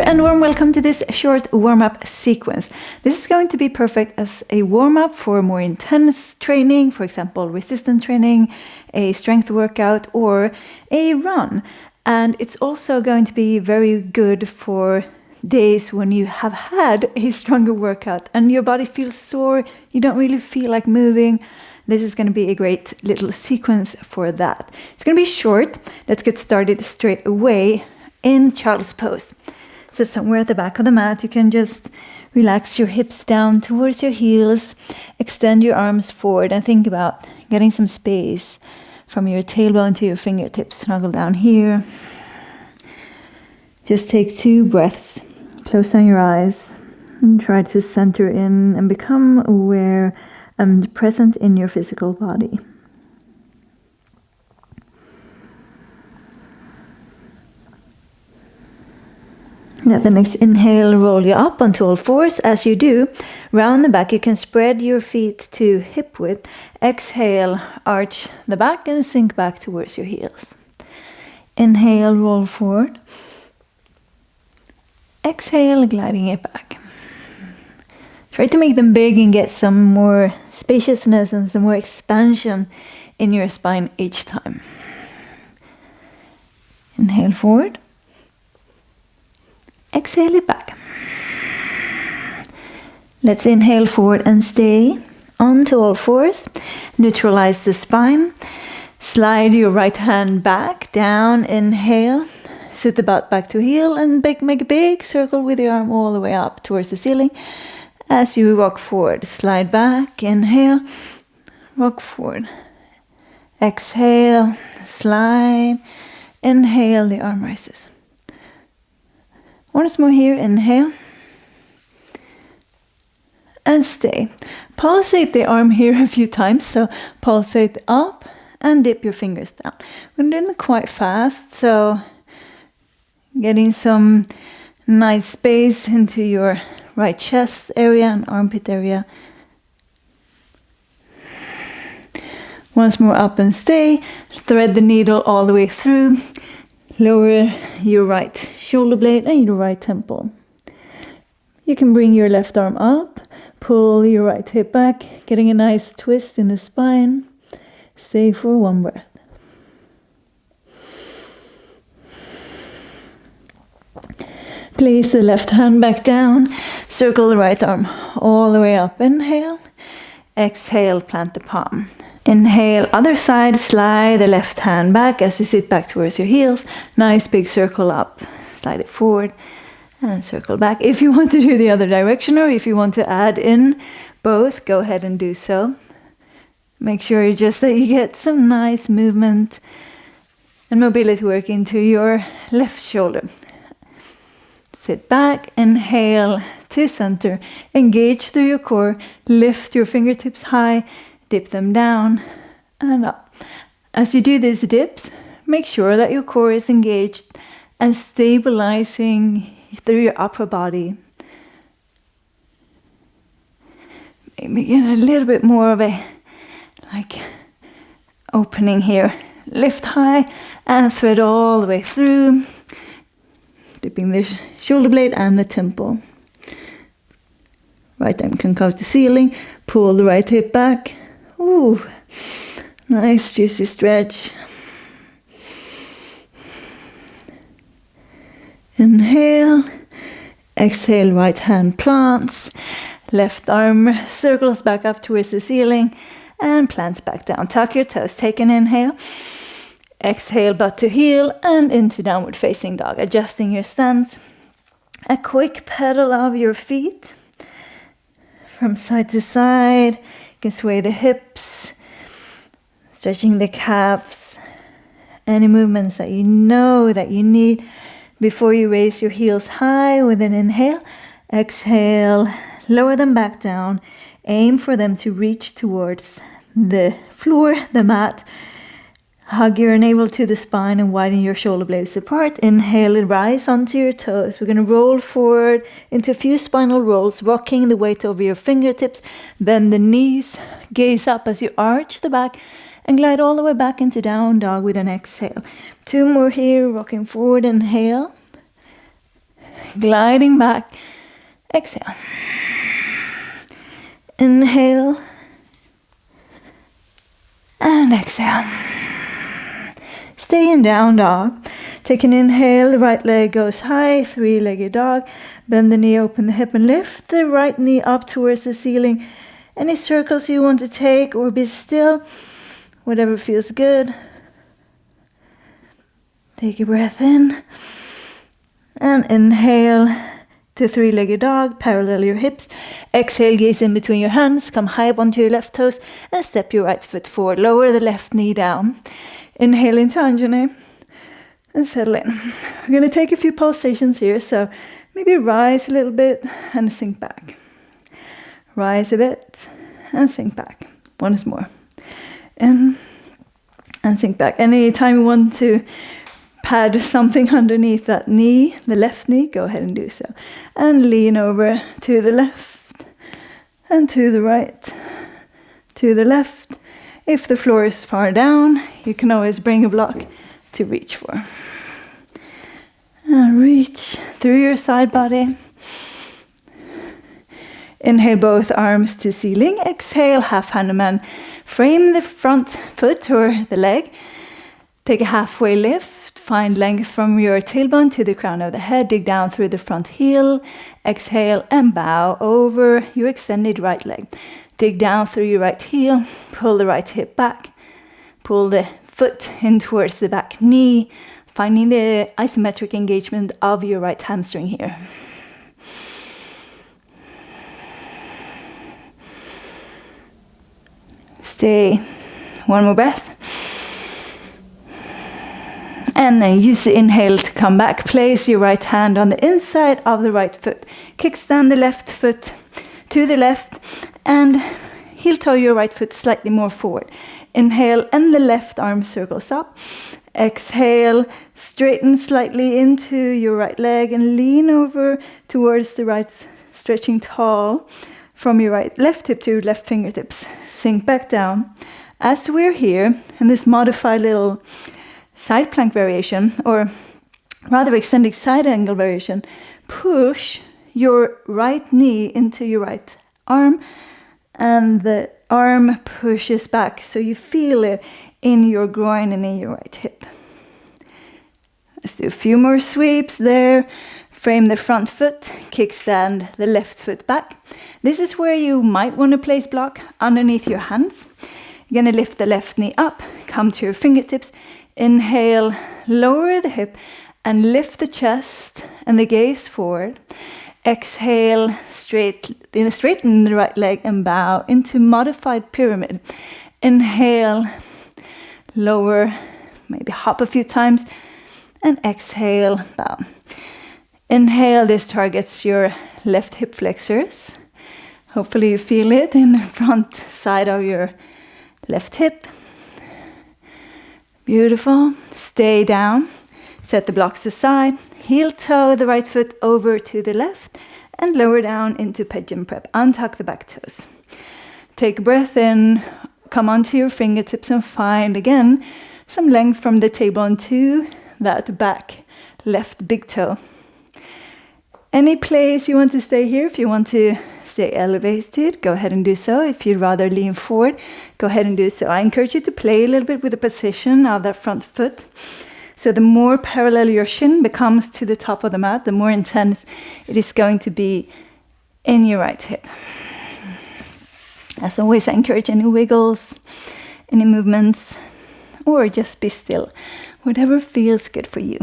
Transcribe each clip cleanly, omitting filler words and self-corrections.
and warm welcome to this short warm-up sequence. This is going to be perfect as a warm-up for more intense training, for example, resistance training, a strength workout, or a run. And it's also going to be very good for days when you have had a stronger workout and your body feels sore, you don't really feel like moving. This is going to be a great little sequence for that. It's going to be short. Let's get started straight away in child's pose. So somewhere at the back of the mat, you can just relax your hips down towards your heels, extend your arms forward, and think about getting some space from your tailbone to your fingertips. Snuggle down here. Just take 2 breaths. Close down your eyes and try to center in and become aware and present in your physical body. Let the next inhale roll you up onto all fours. As you do, round the back, you can spread your feet to hip width. Exhale, arch the back and sink back towards your heels. Inhale, roll forward. Exhale, gliding it back. Try to make them big and get some more spaciousness and some more expansion in your spine each time. Inhale forward. Exhale it back. Let's inhale forward and stay onto all fours. Neutralize the spine. Slide your right hand back, down, inhale. Sit the butt back to heel and make a big circle with your arm all the way up towards the ceiling. As you walk forward, slide back, inhale, walk forward. Exhale, slide, inhale, the arm rises. Once more here, inhale. And stay. Pulsate the arm here a few times. So pulsate up and dip your fingers down. We're doing it quite fast, so getting some nice space into your right chest area and armpit area. Once more up and stay. Thread the needle all the way through. Lower your right shoulder blade and your right temple. You can bring your left arm up, pull your right hip back, getting a nice twist in the spine. Stay for 1 breath. Place the left hand back down, circle the right arm all the way up. Inhale, exhale, plant the palm. Inhale, other side, slide the left hand back as you sit back towards your heels. Nice big circle up. Slide it forward and circle back. If you want to do the other direction or if you want to add in both, go ahead and do so. Make sure just that you get some nice movement and mobility work into your left shoulder. Sit back, inhale to center. Engage through your core. Lift your fingertips high. Dip them down and up. As you do these dips, make sure that your core is engaged and stabilizing through your upper body. Maybe get a little bit more of a opening here. Lift high and thread all the way through, dipping the shoulder blade and the temple. Right arm can come to the ceiling. Pull the right hip back. Ooh, nice juicy stretch. Inhale, exhale, right hand plants, left arm circles back up towards the ceiling and plants back down. Tuck your toes, take an inhale, exhale butt to heel and into downward facing dog, adjusting your stance. A quick pedal of your feet from side to side. You can sway the hips, stretching the calves. Any movements that you know that you need before you raise your heels high with an inhale. Exhale, lower them back down. Aim for them to reach towards the floor, the mat. Hug your navel to the spine and widen your shoulder blades apart. Inhale, rise onto your toes. We're going to roll forward into a few spinal rolls, rocking the weight over your fingertips. Bend the knees, gaze up as you arch the back and glide all the way back into down dog with an exhale. 2 more here, rocking forward, inhale. gliding back. Exhale. Inhale. And exhale. Stay in down dog. Take an inhale, the right leg goes high, three-legged dog. Bend the knee, open the hip, and lift the right knee up towards the ceiling. Any circles you want to take, or be still, whatever feels good. Take a breath in. And inhale to three-legged dog, parallel your hips. Exhale, gaze in between your hands, come high up onto your left toes, and step your right foot forward. Lower the left knee down. Inhale into Anjane, and settle in. We're going to take a few pulsations here, so maybe rise a little bit and sink back. Rise a bit and sink back. Once more. In and sink back. Anytime you want to pad something underneath that knee, the left knee, go ahead and do so. And lean over to the left and to the right, to the left. If the floor is far down, you can always bring a block to reach for. And reach through your side body. Inhale both arms to ceiling. Exhale, half Hanuman. Frame the front foot or the leg. Take a halfway lift. Find length from your tailbone to the crown of the head. Dig down through the front heel. Exhale and bow over your extended right leg. Dig down through your right heel. Pull the right hip back. Pull the foot in towards the back knee. Finding the isometric engagement of your right hamstring here. Stay. One more breath. And then use the inhale to come back. Place your right hand on the inside of the right foot. Kickstand the left foot to the left and heel toe your right foot slightly more forward. Inhale and the left arm circles up. Exhale, straighten slightly into your right leg and lean over towards the right, stretching tall from your left hip to your left fingertips. Sink back down. As we're here in this modified little side plank variation, or rather extended side angle variation, push your right knee into your right arm and the arm pushes back so you feel it in your groin and in your right hip. Let's do a few more sweeps there. Frame the front foot, kickstand the left foot back. This is where you might want to place block underneath your hands. You're going to lift the left knee up, come to your fingertips. Inhale, lower the hip and lift the chest and the gaze forward. Exhale, straighten the right leg and bow into modified pyramid. Inhale, lower, maybe hop a few times, and exhale, bow. Inhale, this targets your left hip flexors. Hopefully you feel it in the front side of your left hip. Beautiful. Stay down. Set the blocks aside. Heel toe the right foot over to the left and lower down into pigeon prep. Untuck the back toes. Take a breath in. Come onto your fingertips and find again some length from the tailbone to that back left big toe. Any place you want to stay here, if you want to stay elevated, go ahead and do so. If you'd rather lean forward, go ahead and do so. I encourage you to play a little bit with the position of that front foot. So the more parallel your shin becomes to the top of the mat, the more intense it is going to be in your right hip. As always, I encourage any wiggles, any movements, or just be still. Whatever feels good for you.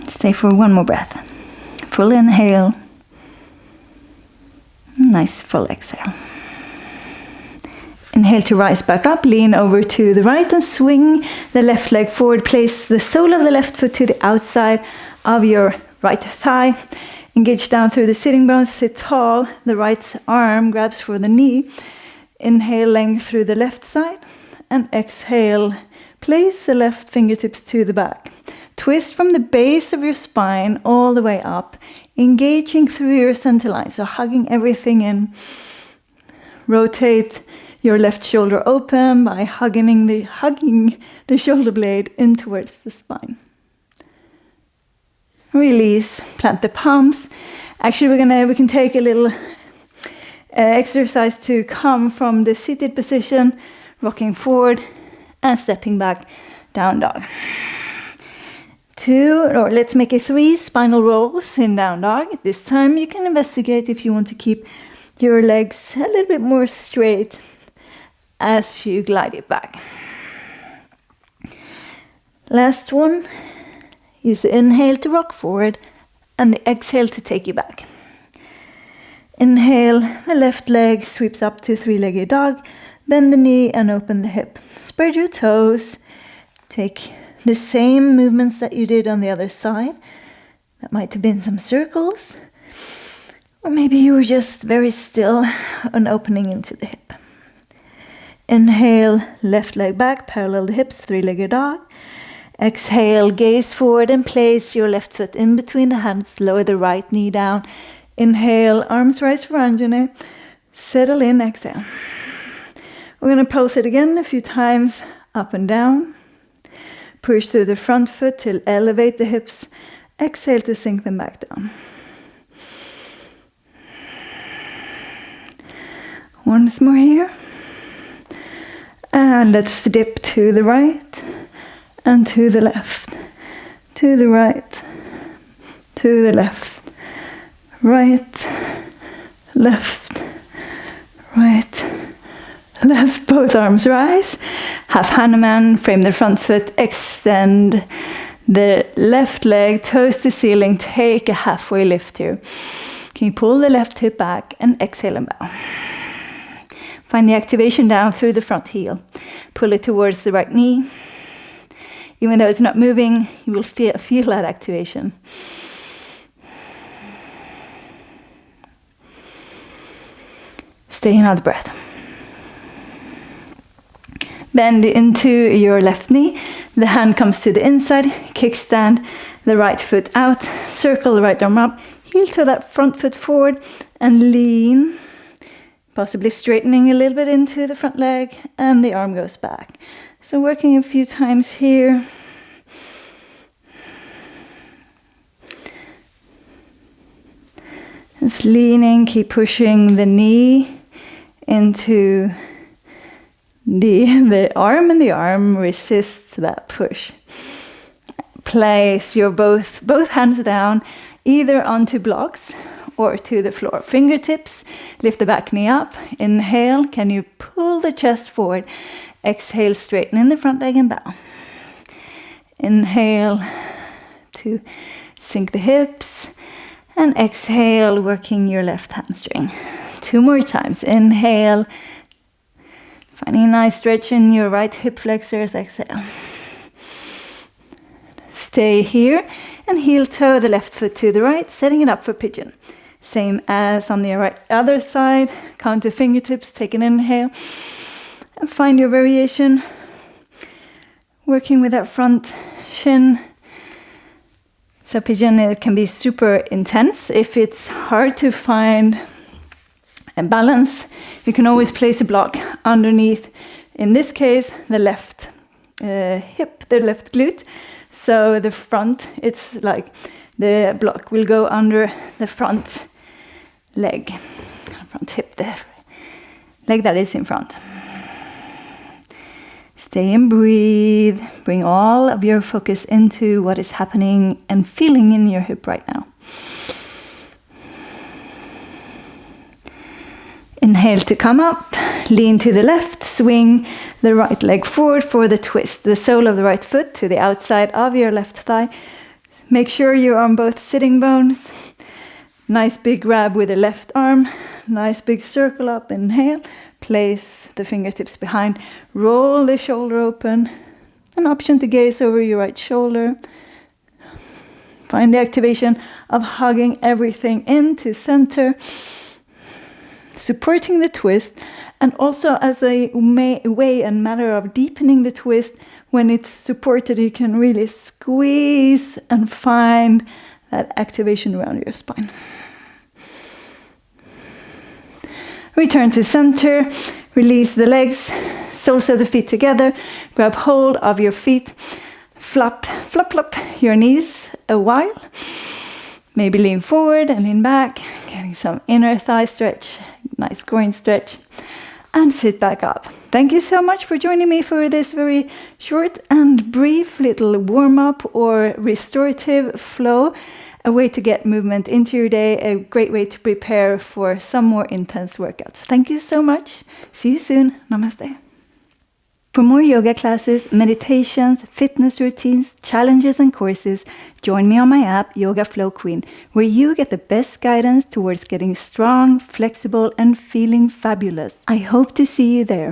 Stay for one more breath. Full inhale. Nice full exhale. Inhale to rise back up, lean over to the right and swing the left leg forward. Place the sole of the left foot to the outside of your right thigh. Engage down through the sitting bones, sit tall. The right arm grabs for the knee. Inhale, length through the left side. And exhale, place the left fingertips to the back. Twist from the base of your spine all the way up, engaging through your center line, so hugging everything in. Rotate your left shoulder open by hugging the shoulder blade in towards the spine. Release, plant the palms. Actually, we can take a little exercise to come from the seated position, rocking forward and stepping back, down dog. 2, or let's make it 3 spinal rolls in down dog. This time you can investigate if you want to keep your legs a little bit more straight as you glide it back. Last one. Use the inhale to rock forward and the exhale to take you back. Inhale, the left leg sweeps up to 3-legged dog. Bend the knee and open the hip. Spread your toes. Take the same movements that you did on the other side. That might have been some circles. Or maybe you were just very still and opening into the hip. Inhale, left leg back, parallel the hips, 3-legged dog. Exhale, gaze forward and place your left foot in between the hands. Lower the right knee down. Inhale, arms rise for Anjane. Settle in, exhale. We're going to pulse it again a few times, up and down. Push through the front foot till elevate the hips. Exhale to sink them back down. Once more here. And let's dip to the right and to the left. To the right, to the left. Right, left, right, left. Both arms rise. Half Hanuman, frame the front foot, extend the left leg, toes to ceiling, take a halfway lift here. Can you pull the left hip back and exhale and bow. Find the activation down through the front heel. Pull it towards the right knee. Even though it's not moving, you will feel that activation. Stay another breath. Bend into your left knee. The hand comes to the inside. Kickstand the right foot out. Circle the right arm up. Heel to that front foot forward and lean. Possibly straightening a little bit into the front leg and the arm goes back. So working a few times here. Just leaning, keep pushing the knee into the arm, and the arm resists that push. Place your both hands down, either onto blocks or to the floor. Fingertips, lift the back knee up. Inhale, can you pull the chest forward? Exhale, straighten in the front leg and bow. Inhale to sink the hips. And exhale, working your left hamstring. 2 more times. Inhale. Finding a nice stretch in your right hip flexors. Exhale. Stay here and heel toe the left foot to the right, setting it up for pigeon. Same as on the other side. Count to fingertips, take an inhale. And find your variation. Working with that front shin. So pigeon, it can be super intense. If it's hard to find a balance, you can always place a block underneath, in this case, the left hip, the left glute. So the front, it's like the block will go under the front leg, front hip, the leg that is in front. Stay and breathe. Bring all of your focus into what is happening and feeling in your hip right now. Inhale to come up. Lean to the left. Swing the right leg forward for the twist. The sole of the right foot to the outside of your left thigh. Make sure you're on both sitting bones. Nice big grab with the left arm. Nice big circle up. Inhale. Place the fingertips behind. Roll the shoulder open. An option to gaze over your right shoulder. Find the activation of hugging everything into center. Supporting the twist. And also as a way and matter of deepening the twist. When it's supported, you can really squeeze and find that activation around your spine. Return to center. Release the legs, soles of the feet together. Grab hold of your feet. Flop, flop, flop your knees a while. Maybe lean forward and lean back, getting some inner thigh stretch, nice groin stretch, and sit back up. Thank you so much for joining me for this very short and brief little warm-up or restorative flow, a way to get movement into your day, a great way to prepare for some more intense workouts. Thank you so much. See you soon. Namaste. For more yoga classes, meditations, fitness routines, challenges and courses, join me on my app Yoga Flow Queen, where you get the best guidance towards getting strong, flexible and feeling fabulous. I hope to see you there.